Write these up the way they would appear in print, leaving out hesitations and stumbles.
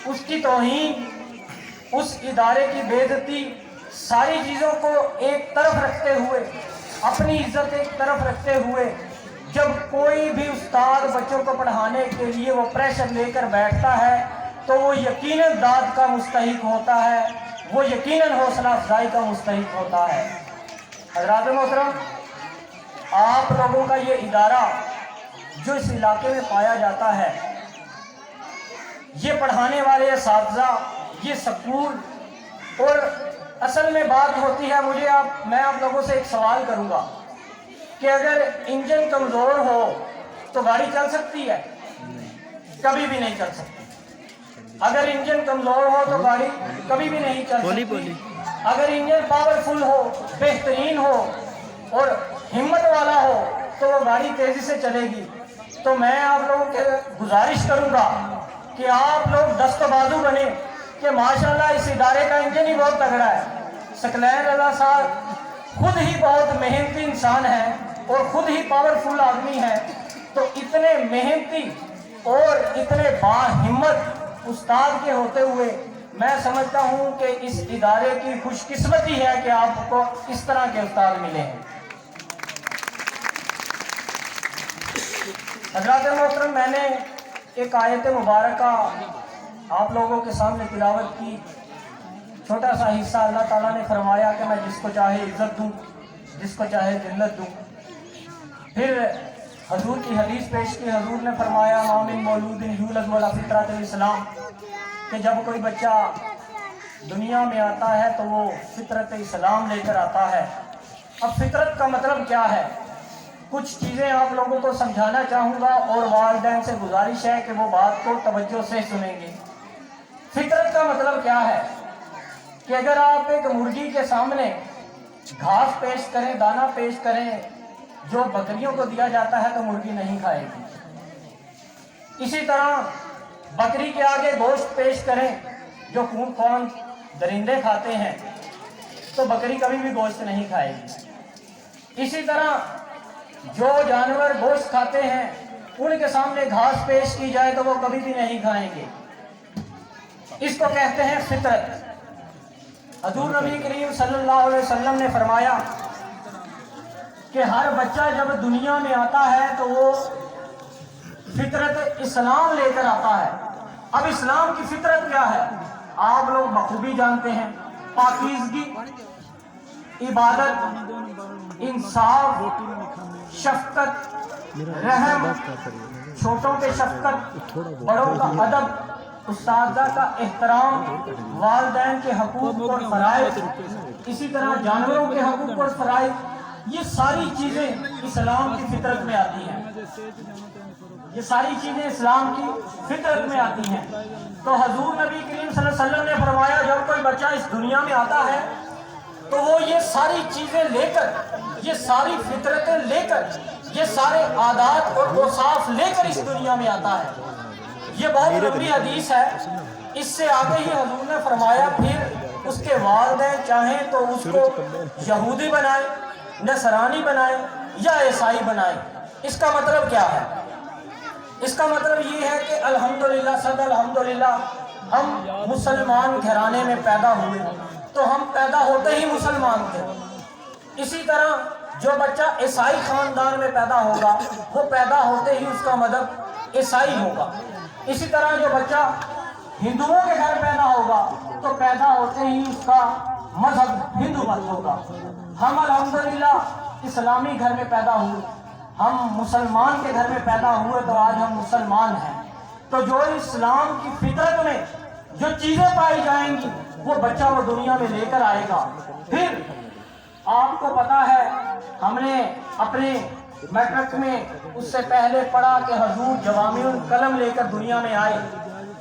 اس کی توہین، اس ادارے کی بے عزتی، ساری چیزوں کو ایک طرف رکھتے ہوئے، اپنی عزت ایک طرف رکھتے ہوئے، جب کوئی بھی استاد بچوں کو پڑھانے کے لیے وہ پریشر لے کر بیٹھتا ہے تو وہ یقیناً داد کا مستحق ہوتا ہے، وہ یقیناً حوصلہ افزائی کا مستحق ہوتا ہے۔ حضرات محترم، آپ لوگوں کا یہ ادارہ جو اس علاقے میں پایا جاتا ہے، یہ پڑھانے والے اساتذہ، یہ سکول، اور اصل میں بات ہوتی ہے، میں آپ لوگوں سے ایک سوال کروں گا کہ اگر انجن کمزور ہو تو گاڑی چل سکتی ہے؟ کبھی بھی نہیں چل سکتی۔ اگر انجن کمزور ہو تو گاڑی کبھی بھی نہیں چل سکتی۔ اگر انجن پاورفل ہو، بہترین ہو اور ہمت والا ہو تو وہ گاڑی تیزی سے چلے گی۔ تو میں آپ لوگوں کے گزارش کروں گا کہ آپ لوگ دست و بازو بنے کہ ماشاءاللہ اس ادارے کا انجن ہی بہت تگڑا ہے۔ ثقلین رضا صاحب خود ہی بہت محنتی انسان ہے اور خود ہی پاورفل آدمی ہے، تو اتنے محنتی اور اتنے باہمت استاد کے ہوتے ہوئے میں سمجھتا ہوں کہ اس ادارے کی خوش قسمتی ہے کہ آپ کو اس طرح کے استاد ملے ہیں۔ حضرات محترم، میں نے ایک آیت مبارکہ آپ لوگوں کے سامنے تلاوت کی، چھوٹا سا حصہ۔ اللہ تعالیٰ نے فرمایا کہ میں جس کو چاہے عزت دوں، جس کو چاہے ذلت دوں۔ پھر حضور کی حدیث پیش کی، حضور نے فرمایا ما من مولود یولد علی فطرۃ الاسلام، کہ جب کوئی بچہ دنیا میں آتا ہے تو وہ فطرت اسلام لے کر آتا ہے۔ اب فطرت کا مطلب کیا ہے؟ کچھ چیزیں آپ لوگوں کو سمجھانا چاہوں گا اور والدین سے گزارش ہے کہ وہ بات کو توجہ سے سنیں گے۔ فطرت کا مطلب کیا ہے کہ اگر آپ ایک مرغی کے سامنے گھاس پیش کریں، دانہ پیش کریں جو بکریوں کو دیا جاتا ہے تو مرغی نہیں کھائے گی۔ اسی طرح بکری کے آگے گوشت پیش کریں جو خون خوان درندے کھاتے ہیں تو بکری کبھی بھی گوشت نہیں کھائے گی۔ اسی طرح جو جانور گوشت کھاتے ہیں ان کے سامنے گھاس پیش کی جائے تو وہ کبھی بھی نہیں کھائیں گے۔ اس کو کہتے ہیں فطرت۔ حضور نبی کریم صلی اللہ علیہ وسلم نے فرمایا کہ ہر بچہ جب دنیا میں آتا ہے تو وہ فطرت اسلام لے کر آتا ہے۔ اب اسلام کی فطرت کیا ہے آپ لوگ بخوبی جانتے ہیں، پاکیزگی، عبادت، انصاف، شفقت، رحم، چھوٹوں پہ شفقت، بڑوں کا ادب، اساتذہ کا احترام، والدین کے حقوق اور فرائض، اسی طرح جانوروں کے حقوق اور فرائض، یہ ساری چیزیں اسلام کی فطرت میں آتی ہیں۔ یہ ساری چیزیں اسلام کی فطرت میں آتی ہیں۔ تو حضور نبی کریم صلی اللہ علیہ وسلم نے فرمایا جب کوئی بچہ اس دنیا میں آتا ہے تو وہ یہ ساری چیزیں لے کر، یہ ساری فطرتیں لے کر، یہ سارے عادات اور اوصاف لے کر اس دنیا میں آتا ہے۔ یہ بہت لمبی حدیث ہے، اس سے آگے ہی حضور نے فرمایا پھر اس کے والدین چاہیں تو اس کو یہودی بنائیں، نصرانی بنائیں یا عیسائی بنائیں۔ اس کا مطلب کیا ہے؟ اس کا مطلب یہ ہے کہ الحمدللہ صد الحمدللہ ہم مسلمان گھرانے میں پیدا ہوئے تو ہم پیدا ہوتے ہی مسلمان تھے۔ اسی طرح جو بچہ عیسائی خاندان میں پیدا ہوگا وہ پیدا ہوتے ہی اس کا مذہب عیسائی ہوگا۔ اسی طرح جو بچہ ہندوؤں کے گھر پیدا ہوگا تو پیدا ہوتے ہی اس کا مذہب ہندو مت ہوگا۔ ہم الحمدللہ اسلامی گھر میں پیدا ہوئے، ہم مسلمان کے گھر میں پیدا ہوئے تو آج ہم مسلمان ہیں۔ تو جو اسلام کی فطرت میں جو چیزیں پائی جائیں گی وہ بچہ وہ دنیا میں لے کر آئے گا۔ پھر آپ کو پتا ہے ہم نے اپنے میٹرک میں اس سے پہلے پڑھا کہ حضور جوامع الکلم لے کر دنیا میں آئے۔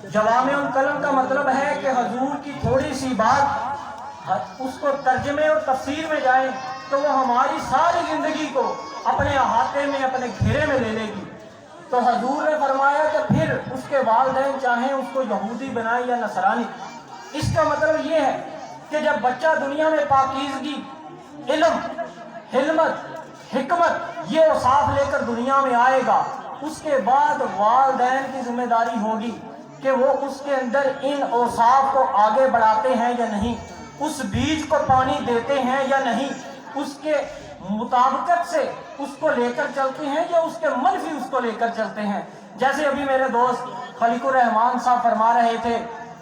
جوامع الکلم کا مطلب ہے کہ حضور کی تھوڑی سی بات اس کو ترجمے اور تفسیر میں جائے تو وہ ہماری ساری زندگی کو اپنے احاطے میں، اپنے گھیرے میں لے لے گی۔ تو حضور نے فرمایا کہ پھر اس کے والدین چاہیں اس کو یہودی بنائیں یا نصرانی۔ اس کا مطلب یہ ہے کہ جب بچہ دنیا میں پاکیزگی، علم، حلمت، حکمت یہ اوصاف لے کر دنیا میں آئے گا، اس کے بعد والدین کی ذمہ داری ہوگی کہ وہ اس کے اندر ان اوصاف کو آگے بڑھاتے ہیں یا نہیں، اس بیج کو پانی دیتے ہیں یا نہیں، اس کے مطابقت سے اس کو لے کر چلتے ہیں یا اس کے منفی اس کو لے کر چلتے ہیں۔ جیسے ابھی میرے دوست خلیق الرحمان صاحب فرما رہے تھے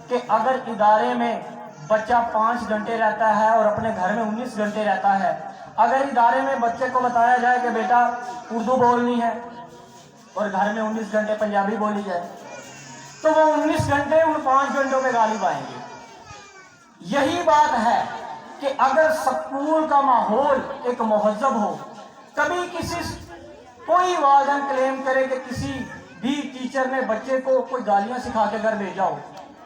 کہ اگر ادارے میں بچہ 5 گھنٹے رہتا ہے اور اپنے گھر میں 19 گھنٹے رہتا ہے، اگر ادارے میں بچے کو بتایا جائے کہ بیٹا اردو بولنی ہے اور گھر میں 19 گھنٹے پنجابی بولی جائے، تو وہ 19 گھنٹے ان 5 گھنٹوں میں غالب آئیں گے۔ یہی بات ہے کہ اگر سکول کا ماحول ایک مہذب ہو، کبھی کوئی والدین کلیم کرے کہ کسی بھی ٹیچر نے بچے کو کوئی گالیاں سکھا کے گھر بھیجا ہو،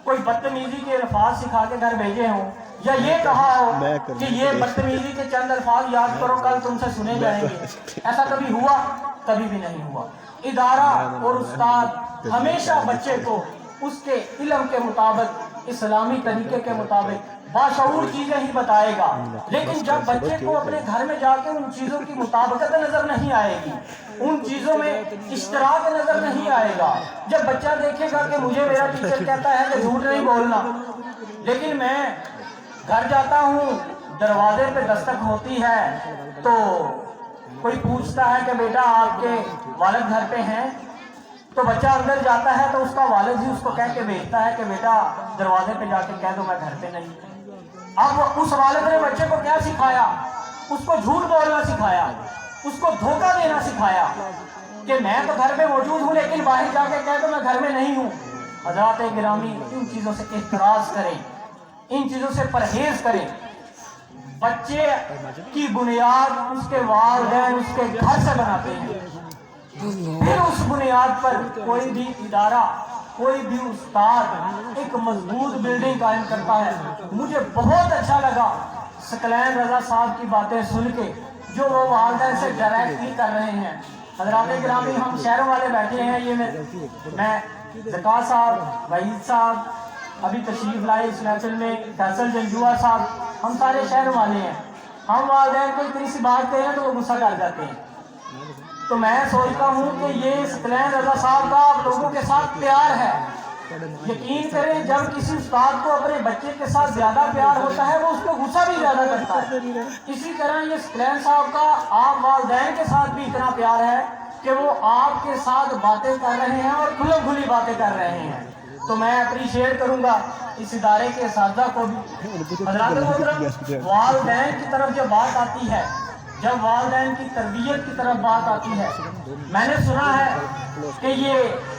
کوئی بدتمیزی کے الفاظ سکھا کے گھر بھیجے ہوں، یا یہ کہا ہو کہ یہ بدتمیزی کے چند الفاظ یاد کرو کل تم سے سنے جائیں گے، ایسا کبھی ہوا؟ کبھی بھی نہیں ہوا۔ ادارہ اور استاد ہمیشہ بچے کو اس کے علم کے مطابق، اسلامی طریقے کے مطابق باشعور چیزیں ہی بتائے گا، لیکن جب بچے کو اپنے گھر میں جا کے ان چیزوں کی مطابقت نظر نہیں آئے گی، ان چیزوں میں اشتراک نظر نہیں آئے گا، جب بچہ دیکھے گا کہ مجھے میرا ٹیچر کہتا ہے کہ جھوٹ نہیں بولنا، لیکن میں گھر جاتا ہوں، دروازے پہ دستک ہوتی ہے تو کوئی پوچھتا ہے کہ بیٹا آپ کے والد گھر پہ ہیں، تو بچہ اندر جاتا ہے تو اس کا والد ہی اس کو کہہ کے بھیجتا ہے کہ بیٹا دروازے پہ جا کے کہہ دو میں گھر پہ نہیں۔ اب اس والد نے بچے کو کیا سکھایا؟ اس کو جھوٹ بولنا سکھایا، اس کو دھوکہ دینا سکھایا کہ میں تو گھر میں موجود ہوں لیکن باہر جا کے کہہ دو میں گھر میں نہیں ہوں۔ حضرات گرامی، ان چیزوں سے احتراز کریں، ان چیزوں سے پرہیز کریں۔ بچے کی بنیاد اس کے والدین اس کے گھر سے بناتے ہیں، پھر اس بنیاد پر کوئی بھی ادارہ، کوئی بھی استاد ایک مضبوط بلڈنگ قائم کرتا ہے۔ مجھے بہت اچھا لگا ثقلین رضا صاحب کی باتیں سن کے، جو وہ والدین سے ڈائریکٹلی کر رہے ہیں۔ حضرات گرامی، ہم شہروں والے بیٹھے ہیں، یہ میں زکا صاحب، وحید صاحب ابھی تشریف لائے اس محفل میں، فیصل جنجوعہ صاحب، ہم سارے شہر والے ہیں۔ ہم والدین کو اتنی سی بات کہیں تو وہ غصہ کر جاتے ہیں۔ تو میں سوچتا ہوں کہ یہ ثقلین رضا صاحب کا آپ لوگوں کے ساتھ پیار ہے۔ یقین کریں، جب کسی استاد کو اپنے بچے کے ساتھ زیادہ پیار ہوتا ہے وہ اس کو غصہ بھی زیادہ کرتا ہے۔ اسی طرح یہ ثقلین صاحب کا آپ والدین کے ساتھ بھی اتنا پیار ہے کہ وہ آپ کے ساتھ باتیں کر رہے ہیں اور کھلم کھلی باتیں کر رہے ہیں۔ تو میں اپریشیٹ کروں گا اس ادارے کے اساتذہ کو بھی۔ حضرات محترم، والدین کی طرف جب بات آتی ہے، جب والدین کی تربیت کی طرف بات آتی ہے، میں نے سنا ہے کہ یہ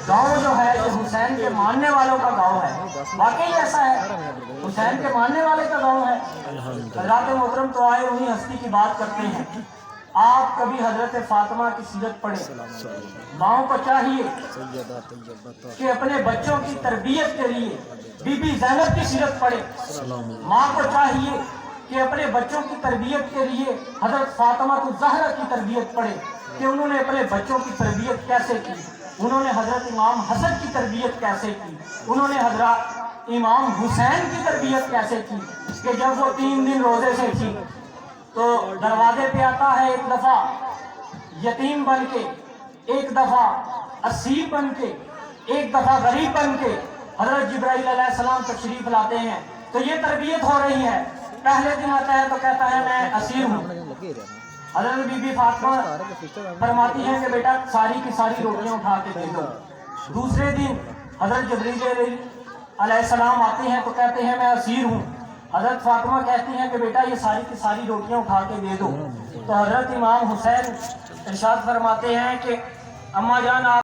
گاؤں جو ہے یہ حسین کے ماننے والوں کا گاؤں ہے۔ واقعی ایسا ہے، حسین کے ماننے والے کا گاؤں ہے۔ حضرات محترم، تو آئے انہی ہستی کی بات کرتے ہیں۔ آپ کبھی حضرت فاطمہ کی سیرت پڑھیں۔ ماؤں کو چاہیے کہ اپنے بچوں کی تربیت کے لیے بی بی زینب کی سیرت پڑھے۔ ماں کو چاہیے کہ اپنے بچوں کی تربیت کے لیے حضرت فاطمہ الزہرا کی تربیت پڑھے کہ انہوں نے اپنے بچوں کی تربیت کیسے کی، انہوں نے حضرت امام حسن کی تربیت کیسے کی، انہوں نے حضرت امام حسین کی تربیت کیسے کی کہ جب وہ 3 دن روزے سے تھی تو دروازے پہ آتا ہے، ایک دفعہ یتیم بن کے، ایک دفعہ اسیر بن کے، ایک دفعہ غریب بن کے حضرت جبرائیل علیہ السلام تشریف لاتے ہیں۔ تو یہ تربیت ہو رہی ہے۔ پہلے دن آتا ہے تو کہتا ہے میں اسیر ہوں۔ حضرت بی بی فاطمہ فرماتی ہیں کہ بیٹا ساری کی ساری روٹیاں اٹھا کے دے دو۔ دوسرے دن حضرت جبرائیل علیہ السلام آتے ہیں تو کہتے ہیں میں اسیر ہوں۔ حضرت فاطمہ کہتی ہیں کہ بیٹا یہ ساری کی ساری روٹیاں اٹھا کے دے دو۔ تو حضرت امام حسین ارشاد فرماتے ہیں کہ اماں جان آپ